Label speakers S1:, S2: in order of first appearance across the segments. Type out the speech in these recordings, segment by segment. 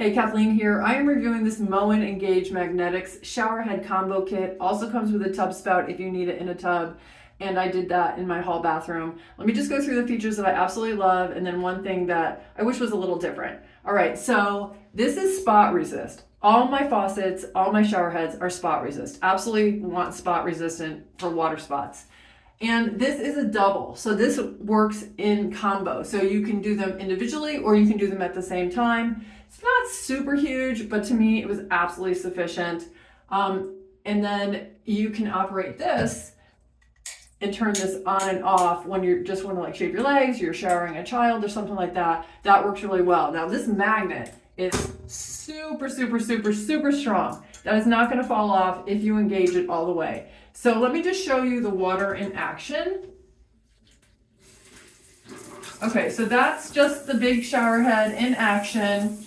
S1: Hey, Kathleen here. I am reviewing this Moen Engage Magnetix showerhead combo kit. Also comes with a tub spout if you need it in a tub. And I did that in my hall bathroom. Let me just go through the features that I absolutely love and then one thing that I wish was a little different. All right, so this is spot resist. All my faucets, all my shower heads are spot resist. Absolutely want spot resistant for water spots. And this is a double, so this works in combo. So you can do them individually or you can do them at the same time. It's not super huge, but to me it was absolutely sufficient. And then you can operate this and turn this on and off when you just want to like shave your legs, you're showering a child or something like that. That works really well. Now this magnet is super strong. That is not going to fall off if you engage it all the way. So let me just show you the water in action. Okay, so that's just the big shower head in action.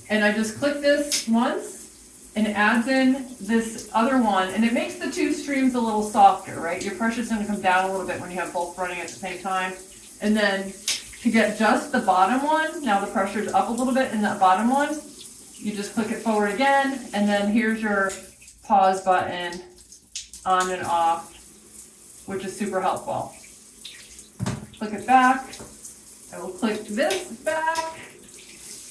S1: And I just click this once and it adds in this other one and it makes the two streams a little softer, right? Your pressure's going to come down a little bit when you have both running at the same time. And then to get just the bottom one, now the pressure's up a little bit in that bottom one, you just click it forward again, and then here's your pause button, on and off, which is super helpful. Click it back, I will click this back,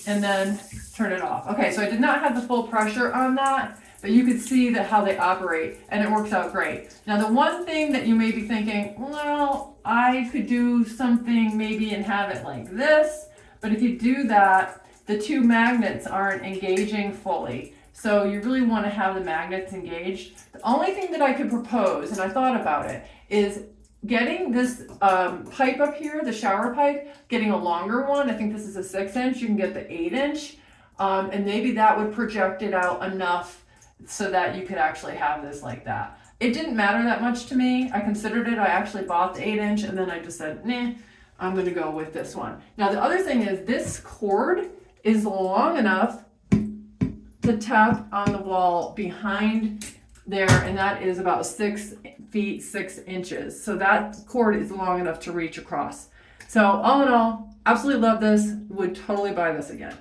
S1: and then turn it off. Okay, so I did not have the full pressure on that, but you could see that how they operate, and it works out great. Now the one thing that you may be thinking, well, I could do something maybe and have it like this, but if you do that, the two magnets aren't engaging fully. So you really want to have the magnets engaged. The only thing that I could propose, and I thought about it, is getting this pipe up here, the shower pipe, getting a longer one. I think this is a 6-inch. You can get the 8-inch. And maybe that would project it out enough so that you could actually have this like that. It didn't matter that much to me. I considered it. I actually bought the 8-inch and then I just said, nah, I'm going to go with this one. Now the other thing is this cord is long enough to tap on the wall behind there, and that is about 6 feet 6 inches. So that cord is long enough to reach across. So all in all, absolutely love this. Would totally buy this again.